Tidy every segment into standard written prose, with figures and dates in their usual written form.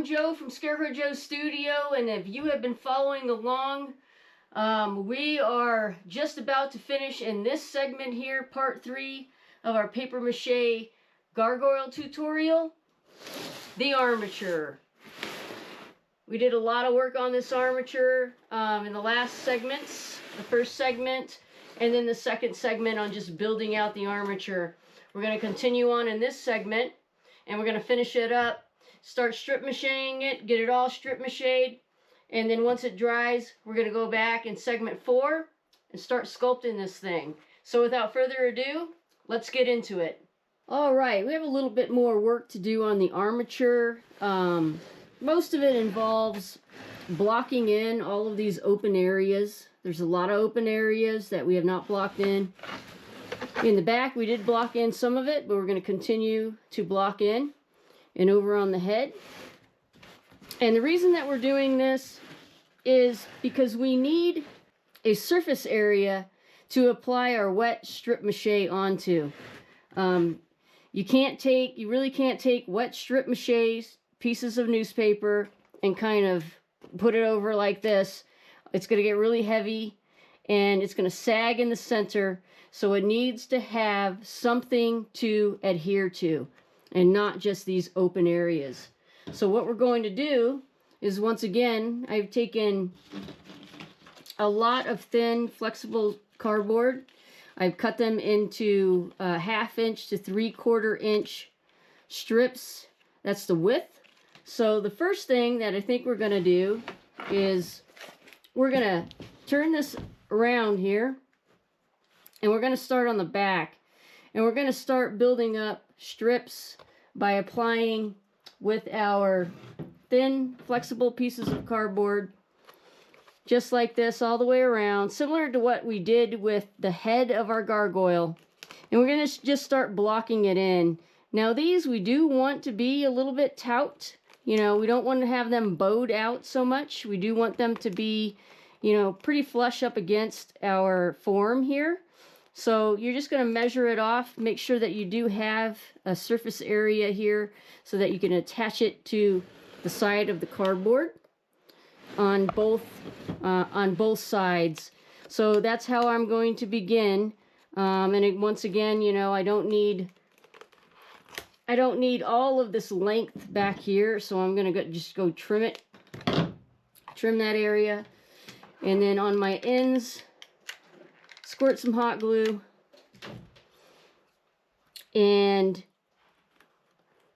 I'm Joe from Scarecrow Joe's Studio, and if you have been following along, we are just about to finish in this segment here, part 3 of our paper mache gargoyle tutorial, the armature. We did a lot of work on this armature in the last segments, the first segment, and then the second segment on just building out the armature. We're going to continue on in this segment, and we're going to finish it up, start strip macheing it, get it all strip mached, and then once it dries, we're going to go back in segment 4 and start sculpting this thing. So without further ado, let's get into it. All right, we have a little bit more work to do on the armature. Most of it involves blocking in all of these open areas. There's a lot of open areas that we have not blocked in. In the back, we did block in some of it, but we're going to continue to block in and over on the head. And the reason that we're doing this is because we need a surface area to apply our wet strip mache onto. You really can't take wet strip mache pieces of newspaper and kind of put it over like this. It's going to get really heavy and it's going to sag in the center, so it needs to have something to adhere to and not just these open areas. So what we're going to do is, once again, I've taken a lot of thin flexible cardboard. I've cut them into 1/2 inch to 3/4 inch strips. That's the width. So the first thing that I think we're going to do is we're going to turn this around here, and we're going to start on the back, and we're going to start building up strips by applying with our thin flexible pieces of cardboard, just like this, all the way around, similar to what we did with the head of our gargoyle. And we're going to just start blocking it in. Now these, we do want to be a little bit taut. You know, we don't want to have them bowed out so much. We do want them to be, you know, pretty flush up against our form here. So you're just going to measure it off, make sure that you do have a surface area here so that you can attach it to the side of the cardboard on both sides. So that's how I'm going to begin. Once again, you know, I don't need all of this length back here, so I'm going to just go trim it. Trim that area. And then on my ends, squirt some hot glue. And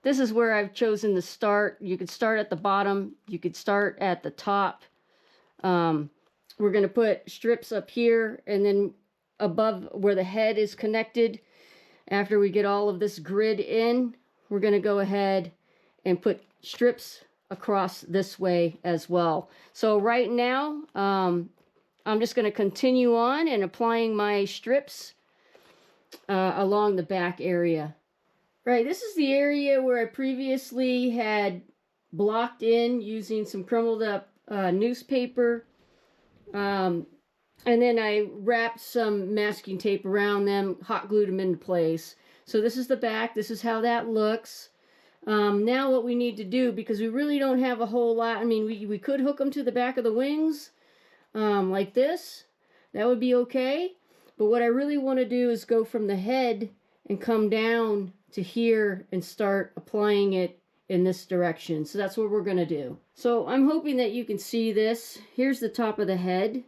this is where I've chosen to start. You could start at the bottom. You could start at the top. We're going to put strips up here and then above where the head is connected. After we get all of this grid in, we're going to go ahead and put strips across this way as well. So right now, I'm just going to continue on and applying my strips along the back area. Right, this is the area where I previously had blocked in using some crumbled up newspaper. And then I wrapped some masking tape around them, hot glued them into place. So this is the back. This is how that looks. Now what we need to do, because we really don't have a whole lot, I mean, we could hook them to the back of the wings like this. That would be okay. But what I really want to do is go from the head and come down to here and start applying it in this direction. So that's what we're going to do. So I'm hoping that you can see this. Here's the top of the head.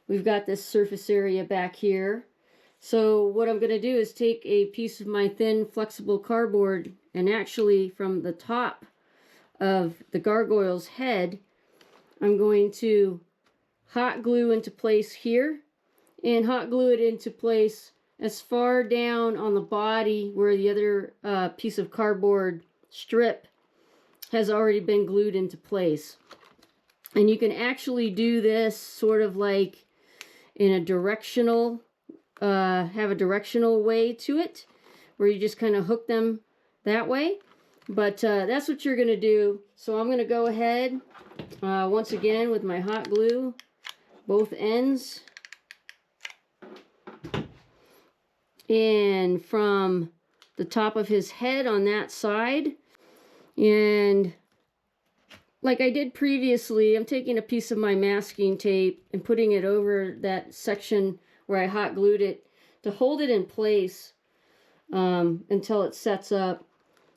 We've got this surface area back here. So what I'm going to do is take a piece of my thin flexible cardboard, and actually from the top of the gargoyle's head, I'm going to hot glue into place here and hot glue it into place as far down on the body where the other piece of cardboard strip has already been glued into place. And you can actually do this sort of like in a directional, have a directional way to it, where you just kind of hook them that way. But that's what you're going to do. So I'm going to go ahead, once again, with my hot glue, both ends. And from the top of his head on that side, and like I did previously, I'm taking a piece of my masking tape and putting it over that section where I hot glued it to hold it in place until it sets up.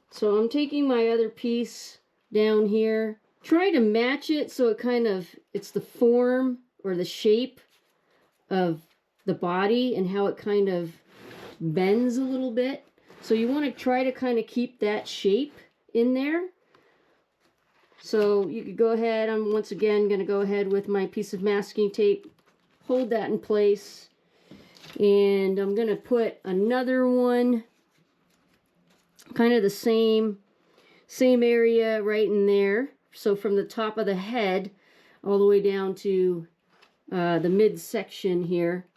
So I'm taking my other piece down here, trying to match it so it's the form or the shape of the body and how it kind of bends a little bit. So you want to try to kind of keep that shape in there. So you could go ahead, I'm once again going to go ahead with my piece of masking tape, hold that in place, and I'm going to put another one, kind of the same area right in there. So from the top of the head all the way down to the midsection here.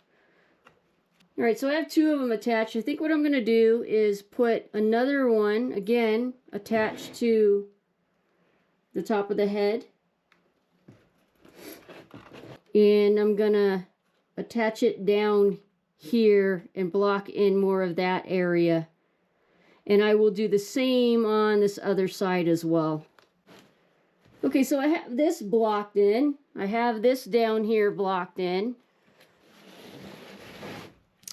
All right, so I have two of them attached. I think what I'm going to do is put another one, again, attached to the top of the head. And I'm going to attach it down here and block in more of that area. And I will do the same on this other side as well. Okay, so I have this blocked in. I have this down here blocked in.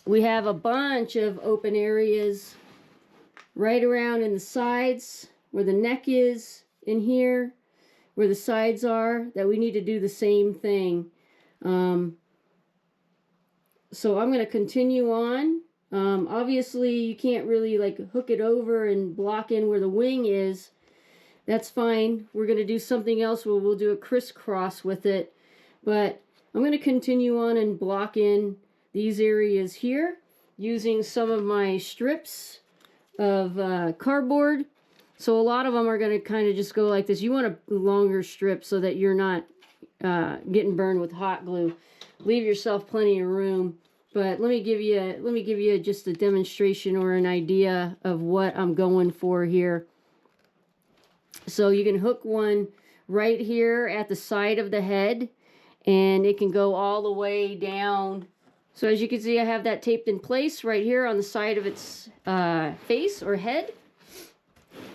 We have a bunch of open areas right around in the sides where the neck is, in here where the sides are, that we need to do the same thing. So I'm going to continue on. Obviously you can't really like hook it over and block in where the wing is. That's fine. We're going to do something else where we'll do a crisscross with it. But I'm going to continue on and block in these areas here using some of my strips of cardboard. So a lot of them are going to kind of just go like this. You want a longer strip so that you're not getting burned with hot glue. Leave yourself plenty of room. But let me give you just a demonstration or an idea of what I'm going for here. So you can hook one right here at the side of the head, and it can go all the way down. So as you can see, I have that taped in place right here on the side of its face or head.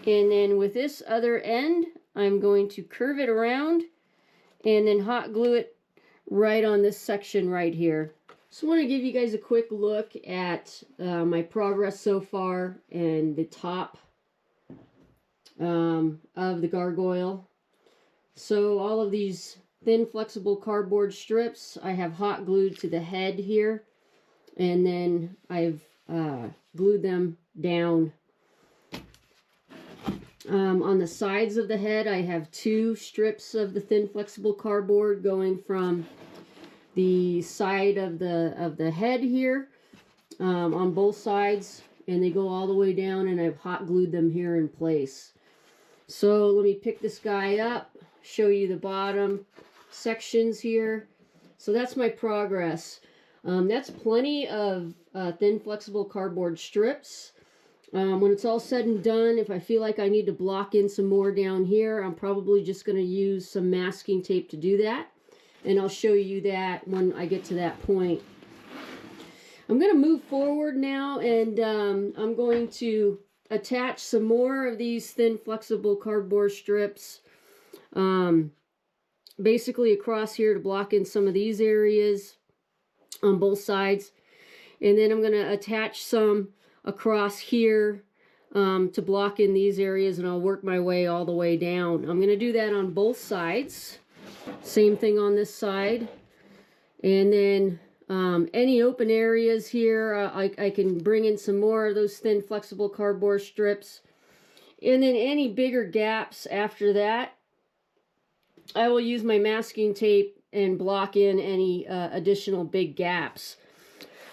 And then with this other end, I'm going to curve it around and then hot glue it right on this section right here. So I want to give you guys a quick look at my progress so far and the top of the gargoyle. So all of these thin flexible cardboard strips I have hot glued to the head here, and then I've glued them down. On the sides of the head, I have two strips of the thin flexible cardboard going from the side of the head here on both sides, and they go all the way down, and I've hot glued them here in place. So let me pick this guy up, show you the bottom sections here. So that's my progress. That's plenty of thin flexible cardboard strips. When it's all said and done, if I feel like I need to block in some more down here, I'm probably just going to use some masking tape to do that. And I'll show you that when I get to that point. I'm going to move forward now, and I'm going to attach some more of these thin flexible cardboard strips basically across here to block in some of these areas on both sides. And then I'm going to attach some across here to block in these areas, and I'll work my way all the way down. I'm going to do that on both sides. Same thing on this side. And then any open areas here, I can bring in some more of those thin flexible cardboard strips. And then any bigger gaps after that, I will use my masking tape and block in any additional big gaps.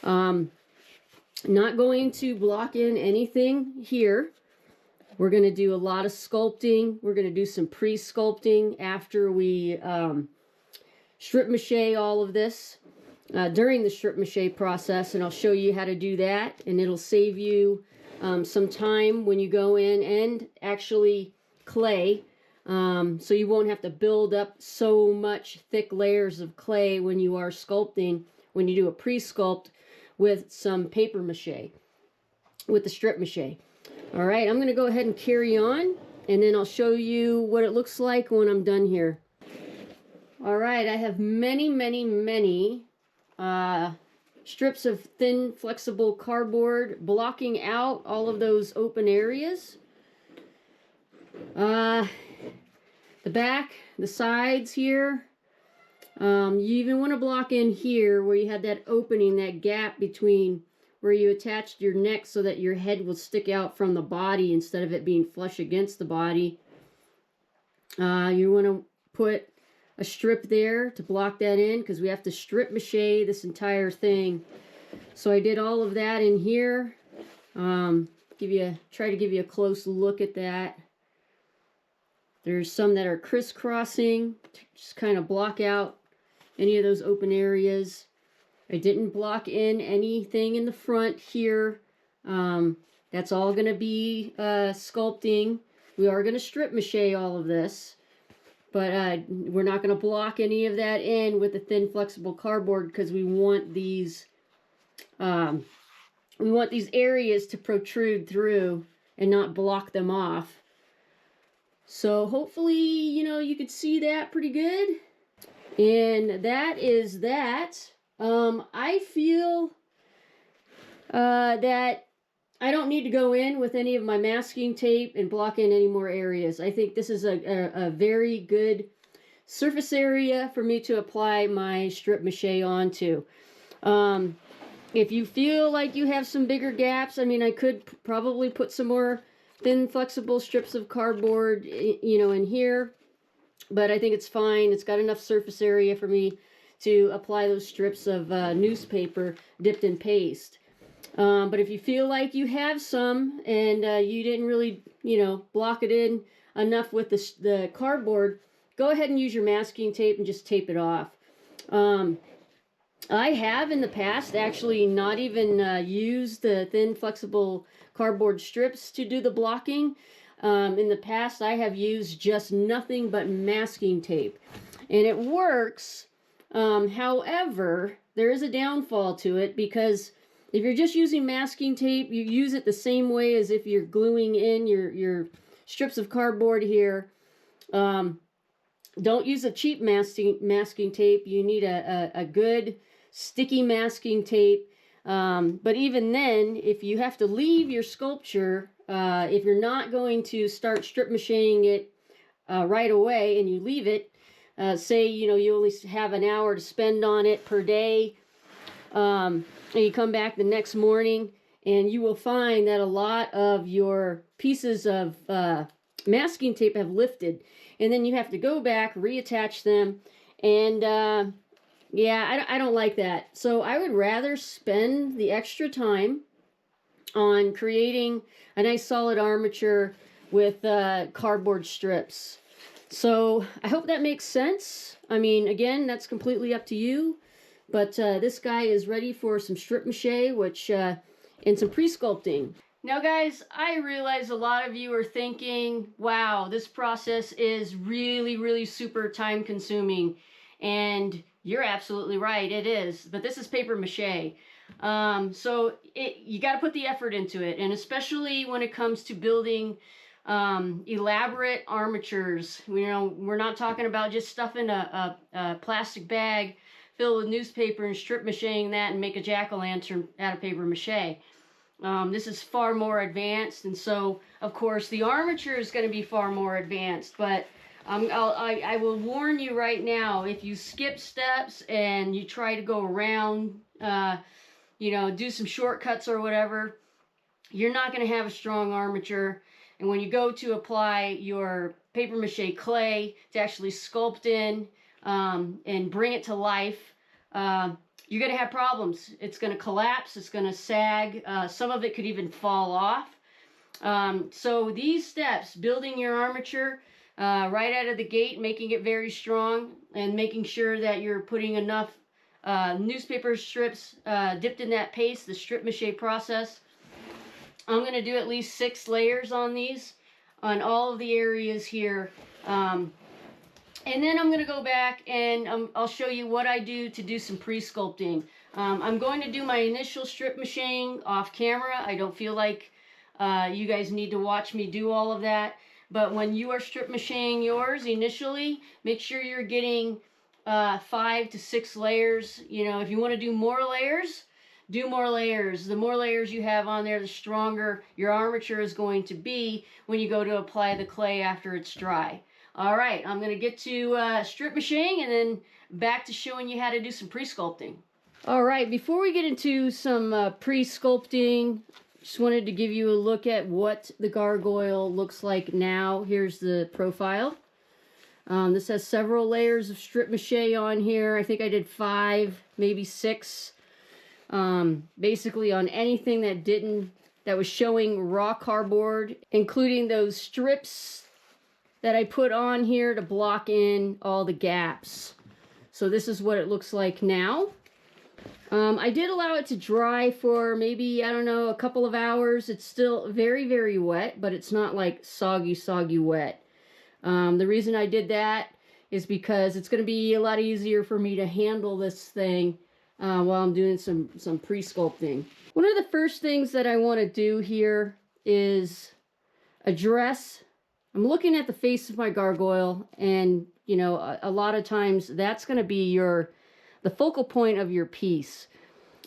Not going to block in anything here. We're going to do a lot of sculpting. We're going to do some pre-sculpting after we strip mache all of this during the strip mache process, and I'll show you how to do that, and it'll save you some time when you go in and actually clay, so you won't have to build up so much thick layers of clay when you are sculpting, when you do a pre-sculpt with some paper mache, with the strip mache. All right, I'm going to go ahead and carry on and then I'll show you what it looks like when I'm done here. All right, I have many strips of thin flexible cardboard blocking out all of those open areas. The back, the sides here, you even want to block in here where you had that opening, that gap between where you attached your neck so that your head will stick out from the body instead of it being flush against the body. You want to put a strip there to block that in because we have to strip mache this entire thing. So I did all of that in here. Try to give you a close look at that. There's some that are crisscrossing to just kind of block out any of those open areas. I didn't block in anything in the front here. That's all going to be sculpting. We are going to strip mache all of this. But we're not going to block any of that in with the thin flexible cardboard because we want these areas to protrude through and not block them off. So hopefully, you know, you could see that pretty good. And that is that. I feel that I don't need to go in with any of my masking tape and block in any more areas. I think this is a very good surface area for me to apply my strip mache onto. If you feel like you have some bigger gaps, I mean, I could probably put some more thin flexible strips of cardboard, you know, in here. But I think it's fine. It's got enough surface area for me to apply those strips of newspaper dipped in paste. But if you feel like you have some and you didn't really, you know, block it in enough with the cardboard, go ahead and use your masking tape and just tape it off. I have in the past actually not even used the thin flexible cardboard strips to do the blocking. In the past I have used just nothing but masking tape. And it works. However, there is a downfall to it because if you're just using masking tape, you use it the same way as if you're gluing in your strips of cardboard here. Don't use a cheap masking tape. You need a good sticky masking tape. But even then, if you have to leave your sculpture, if you're not going to start strip machining it right away and you leave it, say, you know, you only have an hour to spend on it per day, and you come back the next morning and you will find that a lot of your pieces of masking tape have lifted, and then you have to go back, reattach them, and yeah, I don't like that. So I would rather spend the extra time on creating a nice solid armature with cardboard strips. So I hope that makes sense. I mean, again, that's completely up to you. But this guy is ready for some strip mache, which and some pre-sculpting. Now, guys, I realize a lot of you are thinking, wow, this process is really super time consuming. And you're absolutely right, it is. But this is paper mache. So you got to put the effort into it. And especially when it comes to building elaborate armatures. You know, we're not talking about just stuffing a plastic bag filled with newspaper and strip macheing that and make a jack-o'-lantern out of paper mache. This is far more advanced, and so of course the armature is going to be far more advanced. But I will warn you right now, if you skip steps and you try to go around, you know, do some shortcuts or whatever, you're not going to have a strong armature. And when you go to apply your paper mache clay to actually sculpt in and bring it to life, you're going to have problems. It's going to collapse. It's going to sag. Some of it could even fall off. So these steps, building your armature right out of the gate, making it very strong, and making sure that you're putting enough newspaper strips dipped in that paste, the strip mache process. I'm going to do at least 6 layers on these, on all of the areas here. And then I'm going to go back and I'll show you what I do to do some pre-sculpting. I'm going to do my initial strip machining off camera. I don't feel like you guys need to watch me do all of that. But when you are strip machining yours initially, make sure you're getting 5 to 6 layers. You know, if you want to do more layers, do more layers. The more layers you have on there, the stronger your armature is going to be when you go to apply the clay after it's dry. All right, I'm going to get to strip machining and then back to showing you how to do some pre-sculpting. All right, before we get into some pre-sculpting, just wanted to give you a look at what the gargoyle looks like now. Here's the profile. This has several layers of strip mache on here. I think I did 5, maybe 6. Basically on anything that was showing raw cardboard, including those strips that I put on here to block in all the gaps. So this is what it looks like now. I did allow it to dry for maybe, I don't know, a couple of hours. It's still very, very wet, but it's not like soggy, soggy wet. The reason I did that is because it's going to be a lot easier for me to handle this thing while I'm doing some pre-sculpting. One of the first things that I want to do here is address, I'm looking at the face of my gargoyle, and you know, a lot of times that's going to be the focal point of your piece.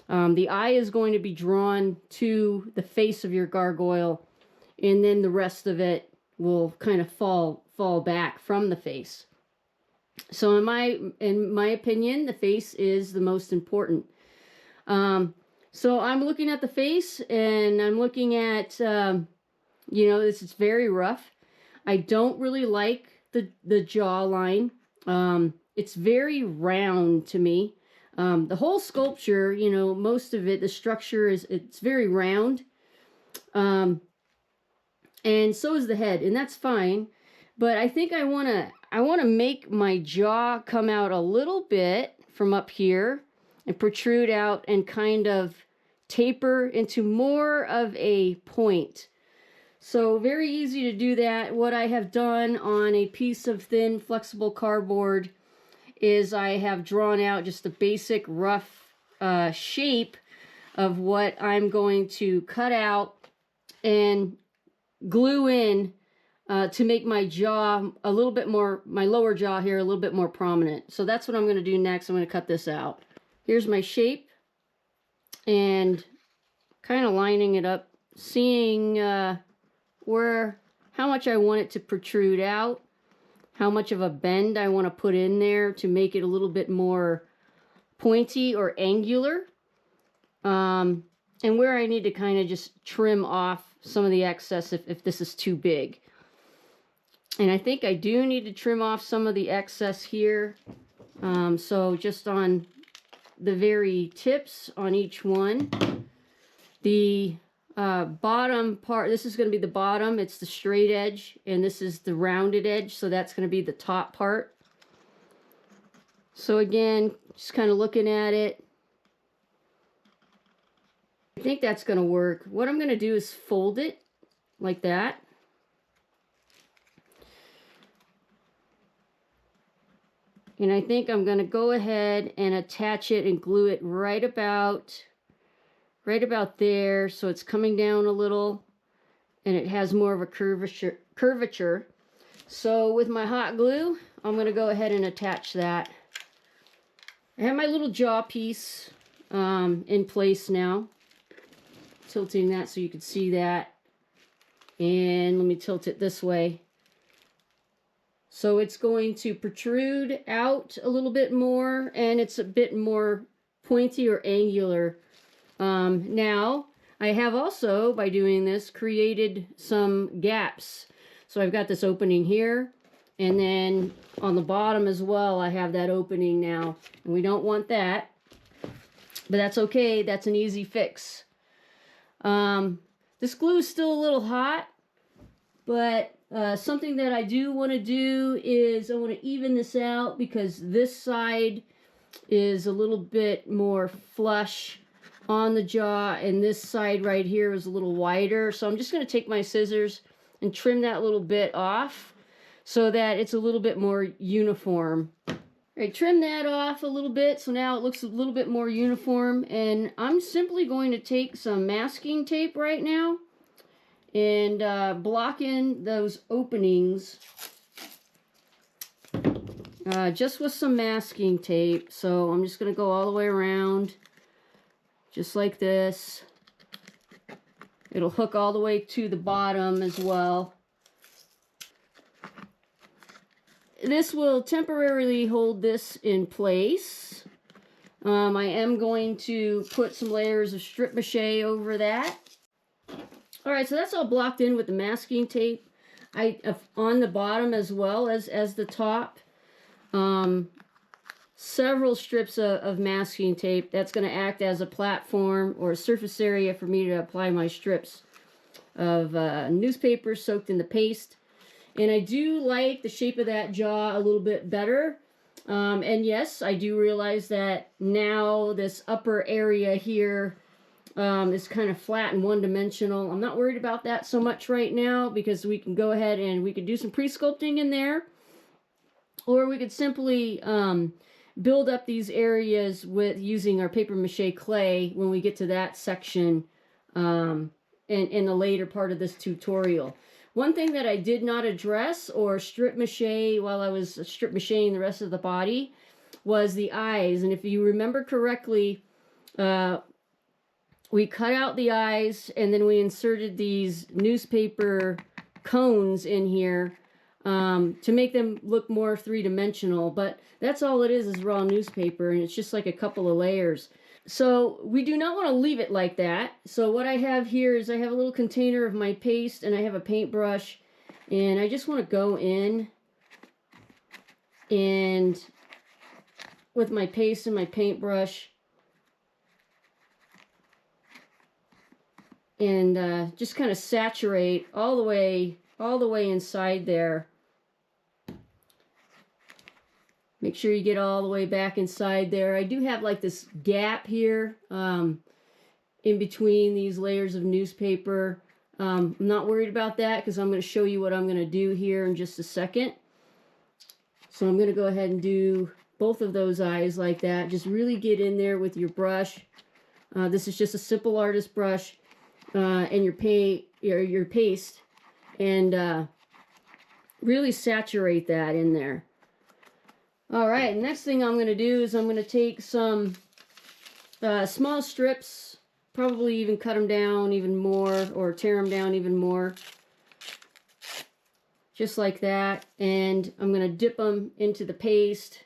The eye is going to be drawn to the face of your gargoyle, and then the rest of it will kind of fall back from the face. So in my opinion, the face is the most important. So I'm looking at the face, and I'm looking at, you know, this is very rough. I don't really like the jawline. It's very round to me. The whole sculpture, you know, most of it, the structure it's very round. And so is the head, and that's fine. But I think I want to make my jaw come out a little bit from up here and protrude out and kind of taper into more of a point. So very easy to do that. What I have done on a piece of thin flexible cardboard is I have drawn out just a basic rough shape of what I'm going to cut out and glue in to make my jaw a little bit more, my lower jaw here, a little bit more prominent. So that's what I'm going to do next. I'm going to cut this out. Here's my shape, and kind of lining it up, seeing how much I want it to protrude out, how much of a bend I want to put in there to make it a little bit more pointy or angular, and where I need to kind of just trim off some of the excess if this is too big. And I think I do need to trim off some of the excess here. So just on the very tips on each one. The bottom part, this is going to be the bottom. It's the straight edge, and this is the rounded edge. So that's going to be the top part. So again, just kind of looking at it. I think that's going to work. What I'm going to do is fold it like that. And I think I'm going to go ahead and attach it and glue it right about there, so it's coming down a little and it has more of a curvature. So with my hot glue, I'm going to go ahead and attach that. I have my little jaw piece in place now. Tilting that so you can see that. And let me tilt it this way. So it's going to protrude out a little bit more, and it's a bit more pointy or angular. Now, I have also, by doing this, created some gaps. So I've got this opening here, and then on the bottom as well, I have that opening now. And we don't want that, but that's okay. That's an easy fix. This glue is still a little hot, but something that I do want to do is I want to even this out, because this side is a little bit more flush on the jaw, and this side right here is a little wider. So I'm just going to take my scissors and trim that little bit off so that it's a little bit more uniform. All right, trim that off a little bit so now it looks a little bit more uniform, and I'm simply going to take some masking tape right now, and block in those openings just with some masking tape. So I'm just going to go all the way around, just like this. It'll hook all the way to the bottom as well. This will temporarily hold this in place. I am going to put some layers of strip mache over that. Alright, so that's all blocked in with the masking tape. On the bottom as well as the top. Several strips of masking tape. That's going to act as a platform or a surface area for me to apply my strips of newspaper soaked in the paste. And I do like the shape of that jaw a little bit better. And yes, I do realize that now this upper area here is kind of flat and one-dimensional. I'm not worried about that so much right now because we can go ahead and we could do some pre-sculpting in there. Or we could simply build up these areas with using our paper mache clay when we get to that section in the later part of this tutorial. One thing that I did not address or strip mache while I was strip macheing the rest of the body was the eyes. And if you remember correctly, we cut out the eyes and then we inserted these newspaper cones in here to make them look more three-dimensional. But that's all it is raw newspaper, and it's just like a couple of layers. So we do not want to leave it like that. So what I have here is I have a little container of my paste and I have a paintbrush, and I just want to go in and with my paste and my paintbrush and just kind of saturate all the way inside there. Make sure you get all the way back inside there. I do have like this gap here in between these layers of newspaper. I'm not worried about that because I'm going to show you what I'm going to do here in just a second. So I'm going to go ahead and do both of those eyes like that. Just really get in there with your brush. This is just a simple artist brush and your paste, and really saturate that in there. Alright, next thing I'm going to do is I'm going to take some small strips, probably even cut them down even more or tear them down even more. Just like that. And I'm going to dip them into the paste.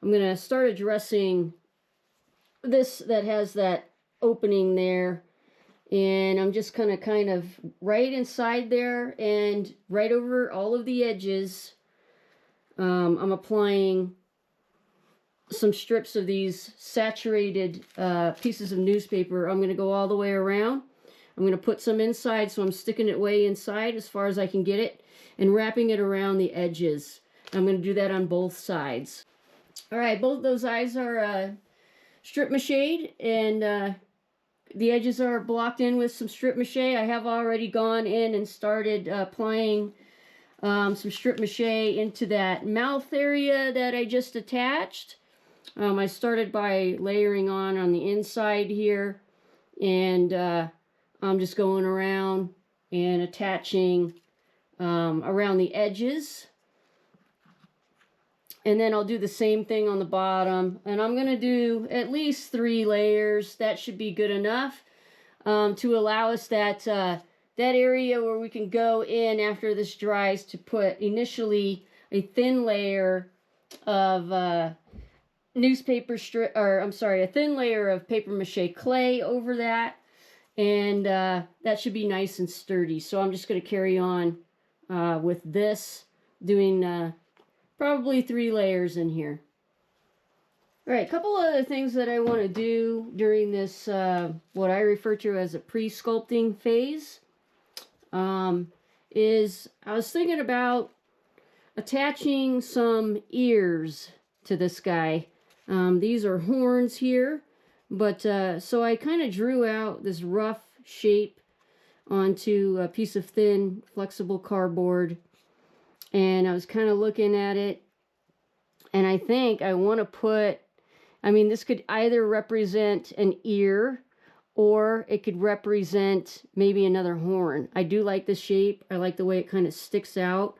I'm going to start addressing this that has that opening there. And I'm just going to kind of right inside there and right over all of the edges. I'm applying some strips of these saturated pieces of newspaper. I'm going to go all the way around. I'm going to put some inside, so I'm sticking it way inside as far as I can get it and wrapping it around the edges. I'm going to do that on both sides. Alright, both those eyes are strip mached, and the edges are blocked in with some strip mache. I have already gone in and started applying some strip mache into that mouth area that I just attached. I started by layering on the inside here, and I'm just going around and attaching around the edges. And then I'll do the same thing on the bottom, and I'm going to do at least 3 layers. That should be good enough to allow us that area where we can go in after this dries to put initially a thin layer of newspaper strip, or I'm sorry, a thin layer of paper mache clay over that, and that should be nice and sturdy. So I'm just going to carry on with this, doing probably 3 layers in here. All right, a couple other things that I want to do during this, what I refer to as a pre-sculpting phase, is I was thinking about attaching some ears to this guy. These are horns here, but so I kind of drew out this rough shape onto a piece of thin, flexible cardboard. And I was kind of looking at it, and I think I want to put, I mean, this could either represent an ear, or it could represent maybe another horn. I do like the shape. I like the way it kind of sticks out,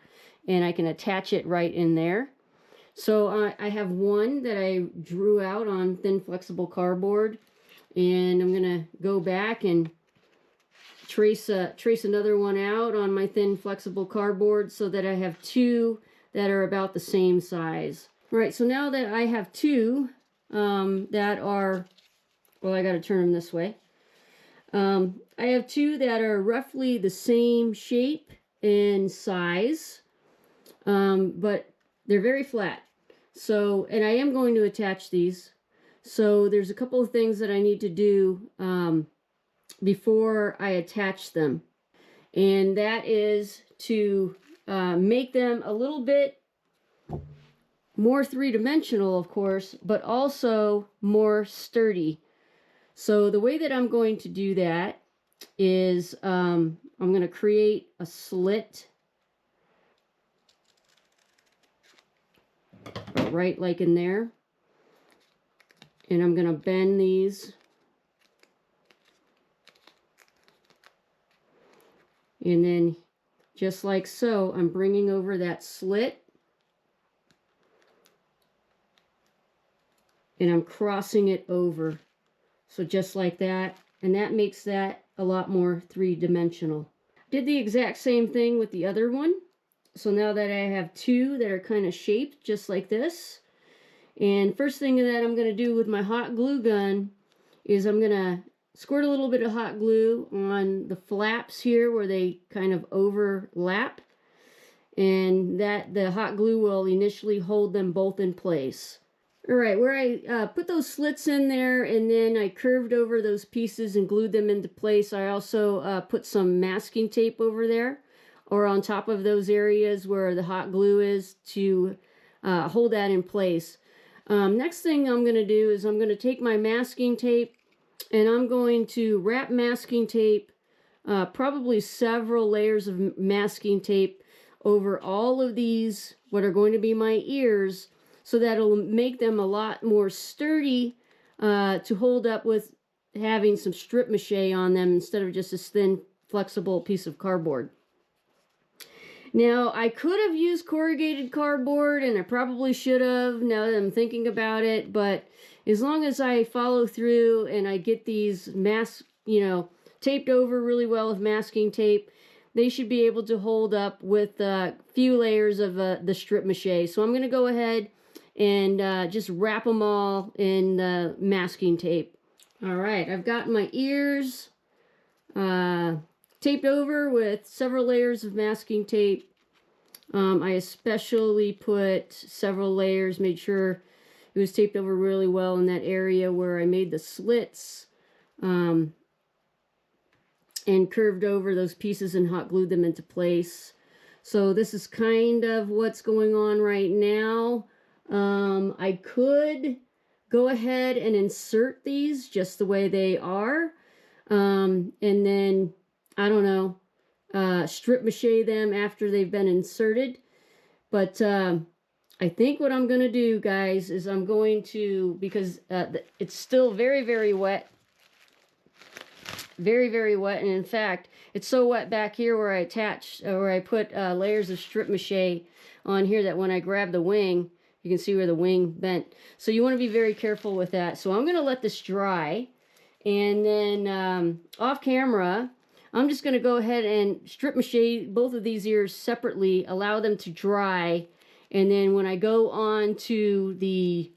and I can attach it right in there. So I have one that I drew out on thin flexible cardboard, and I'm gonna go back and trace another one out on my thin flexible cardboard so that I have two that are about the same size. All right, so now that I have two that are, well, I got to turn them this way. I have two that are roughly the same shape and size, but they're very flat. So, and I am going to attach these. So there's a couple of things that I need to do before I attach them. And that is to make them a little bit more three-dimensional, of course, but also more sturdy. So the way that I'm going to do that is I'm going to create a slit right like in there, and I'm going to bend these, and then just like so, I'm bringing over that slit, and I'm crossing it over. So just like that, and that makes that a lot more three-dimensional. Did the exact same thing with the other one. So now that I have two that are kind of shaped just like this, and first thing that I'm going to do with my hot glue gun is I'm going to squirt a little bit of hot glue on the flaps here where they kind of overlap, and that the hot glue will initially hold them both in place. All right, where I put those slits in there and then I curved over those pieces and glued them into place, I also put some masking tape over there or on top of those areas where the hot glue is to hold that in place. Next thing I'm going to do is I'm going to take my masking tape and I'm going to wrap masking tape, probably several layers of masking tape over all of these, what are going to be my ears, so that it'll make them a lot more sturdy to hold up with having some strip mache on them instead of just this thin, flexible piece of cardboard. Now, I could have used corrugated cardboard, and I probably should have now that I'm thinking about it, but as long as I follow through and I get these taped over really well with masking tape, they should be able to hold up with a few layers of the strip mache. So I'm going to go ahead and just wrap them all in the masking tape. All right, I've got my ears taped over with several layers of masking tape. I especially put several layers, made sure it was taped over really well in that area where I made the slits, and curved over those pieces and hot glued them into place. So this is kind of what's going on right now. I could go ahead and insert these just the way they are, and then, I don't know, strip mache them after they've been inserted. But I think what I'm going to do, guys, is I'm going to, because it's still very, very wet, very, very wet, and in fact, it's so wet back here where I put layers of strip mache on here that when I grab the wing, you can see where the wing bent. So you want to be very careful with that. So I'm going to let this dry, and then off camera, I'm just going to go ahead and strip mache both of these ears separately, allow them to dry, and then when I go on to the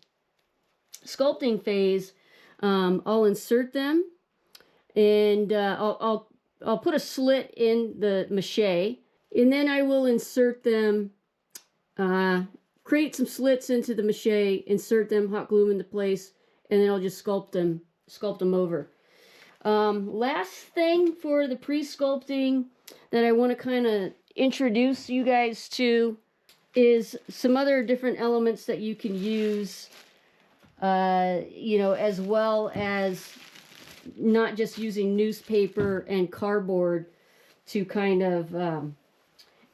sculpting phase, I'll insert them, and I'll put a slit in the mache, and then I will insert them, create some slits into the mache, insert them, hot glue them into place, and then I'll just sculpt them over. Last thing for the pre-sculpting that I want to kind of introduce you guys to is some other different elements that you can use, as well as not just using newspaper and cardboard to kind of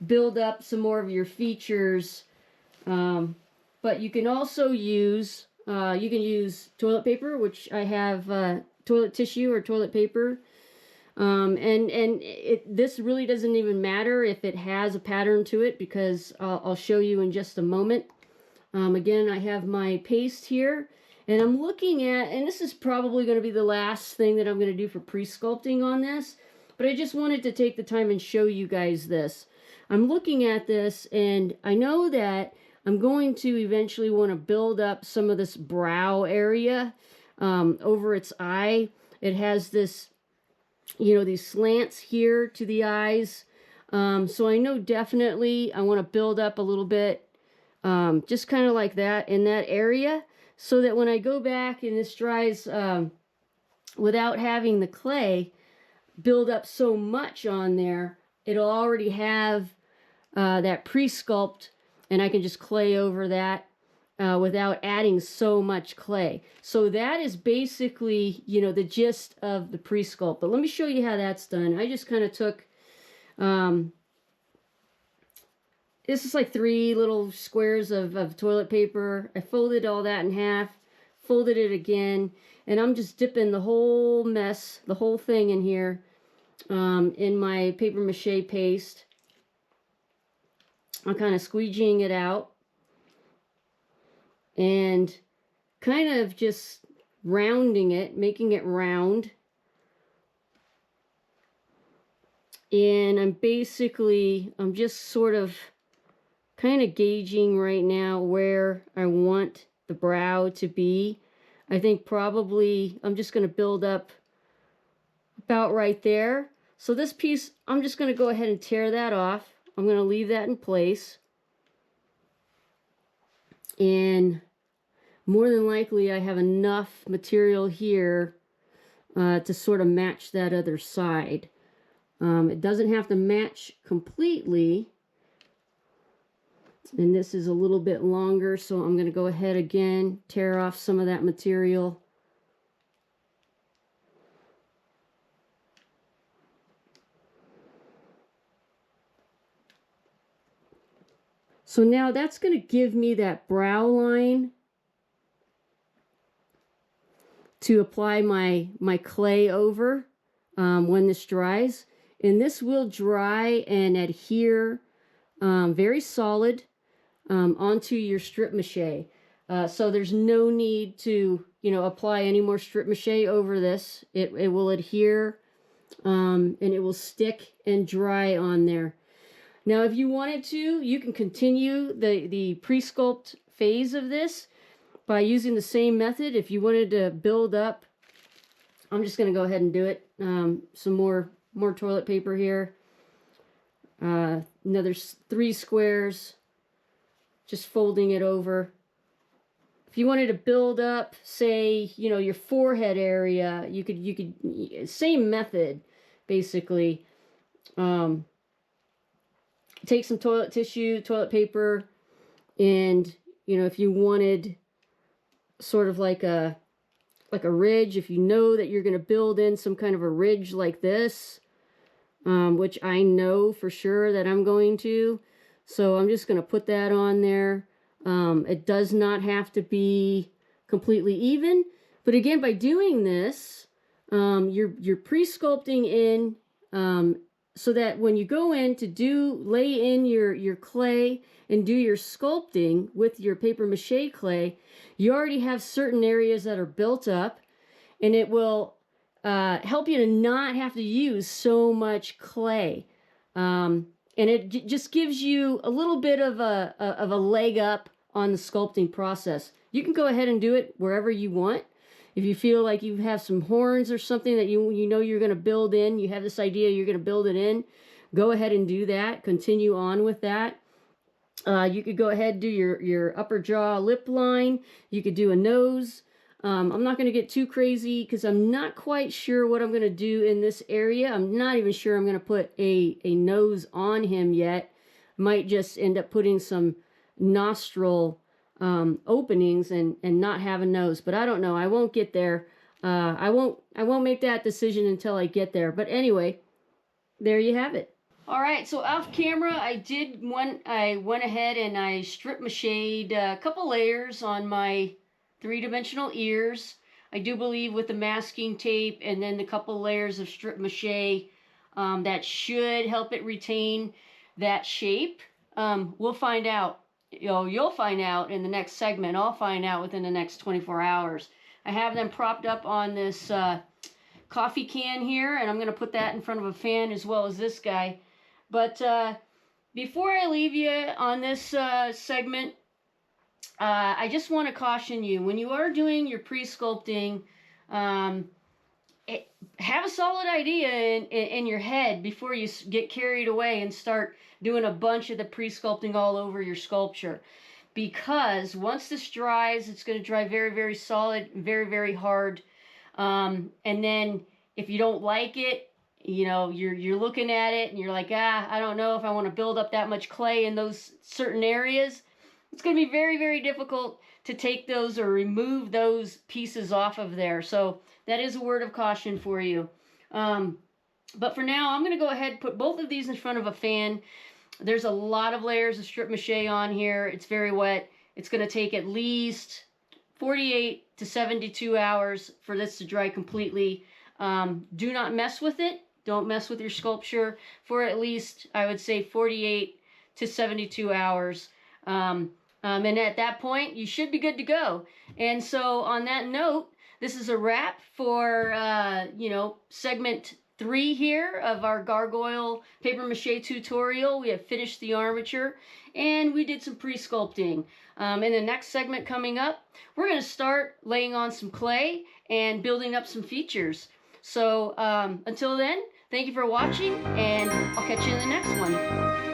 build up some more of your features. But you can also use toilet paper, which I have toilet tissue or toilet paper. This really doesn't even matter if it has a pattern to it, because I'll show you in just a moment. Again, I have my paste here, and I'm looking at, and this is probably going to be the last thing that I'm going to do for pre-sculpting on this, but I just wanted to take the time and show you guys this. I'm looking at this, and I know that I'm going to eventually want to build up some of this brow area over its eye. It has this, you know, these slants here to the eyes. So I know definitely I want to build up a little bit, just kind of like that in that area, so that when I go back and this dries, without having the clay build up so much on there, it'll already have that pre-sculpt, and I can just clay over that without adding so much clay. So that is basically, you know, the gist of the pre-sculpt. But let me show you how that's done. I just kind of took, this is like 3 little squares of toilet paper. I folded all that in half, folded it again, and I'm just dipping the whole mess, the whole thing in here, in my paper mache paste. I'm kind of squeegeeing it out and kind of just rounding it, making it round. And I'm just sort of kind of gauging right now where I want the brow to be. I think probably I'm just going to build up about right there. So this piece, I'm just going to go ahead and tear that off. I'm going to leave that in place. And more than likely I have enough material here to sort of match that other side. It doesn't have to match completely. And this is a little bit longer, so I'm going to go ahead again, tear off some of that material. So now that's going to give me that brow line to apply my clay over when this dries. And this will dry and adhere very solid onto your strip mache. So there's no need to, you know, apply any more strip mache over this. It will adhere and it will stick and dry on there. Now, if you wanted to, you can continue the pre-sculpt phase of this by using the same method. If you wanted to build up, I'm just going to go ahead and do it. Some more toilet paper here. Another 3 squares, just folding it over. If you wanted to build up, say, you know, your forehead area, you could same method, basically. Take some toilet tissue, toilet paper, and, you know, if you wanted sort of like a ridge, if you know that you're going to build in some kind of a ridge like this, which I know for sure that I'm going to, so I'm just going to put that on there. It does not have to be completely even, but again, by doing this, you're pre-sculpting in, so that when you go in to lay in your clay and do your sculpting with your paper mache clay, you already have certain areas that are built up, and it will help you to not have to use so much clay. And it just gives you a little bit of a leg up on the sculpting process. You can go ahead and do it wherever you want. If you feel like you have some horns or something that you know you're going to build in, you have this idea you're going to build it in, go ahead and do that. Continue on with that. You could go ahead and do your upper jaw lip line. You could do a nose. I'm not going to get too crazy because I'm not quite sure what I'm going to do in this area. I'm not even sure I'm going to put a nose on him yet. Might just end up putting some nostril openings and not have a nose, but I don't know. I won't get there. I won't make that decision until I get there. But anyway, there you have it. All right, so off camera, I went ahead and I strip mached a couple layers on my 3-dimensional ears. I do believe with the masking tape and then the couple layers of strip mache, that should help it retain that shape. We'll find out. You'll find out in the next segment. I'll find out within the next 24 hours. I have them propped up on this coffee can here, and I'm going to put that in front of a fan as well as this guy. But before I leave you on this segment, I just want to caution you, when you are doing your pre-sculpting, have a solid idea in your head before you get carried away and start doing a bunch of the pre-sculpting all over your sculpture. Because once this dries, it's going to dry very, very solid, very, very hard. And then if you don't like it, you know, you're looking at it and you're like, I don't know if I want to build up that much clay in those certain areas. It's going to be very, very difficult to take those or remove those pieces off of there. So that is a word of caution for you. But for now, I'm going to go ahead and put both of these in front of a fan. There's a lot of layers of strip mache on here. It's very wet. It's going to take at least 48 to 72 hours for this to dry completely. Do not mess with it. Don't mess with your sculpture for at least, I would say, 48 to 72 hours. And at that point, you should be good to go. And so on that note, this is a wrap for, segment 3 here of our gargoyle paper mache tutorial. We have finished the armature and we did some pre-sculpting. In the next segment coming up, we're going to start laying on some clay and building up some features. So until then, thank you for watching, and I'll catch you in the next one.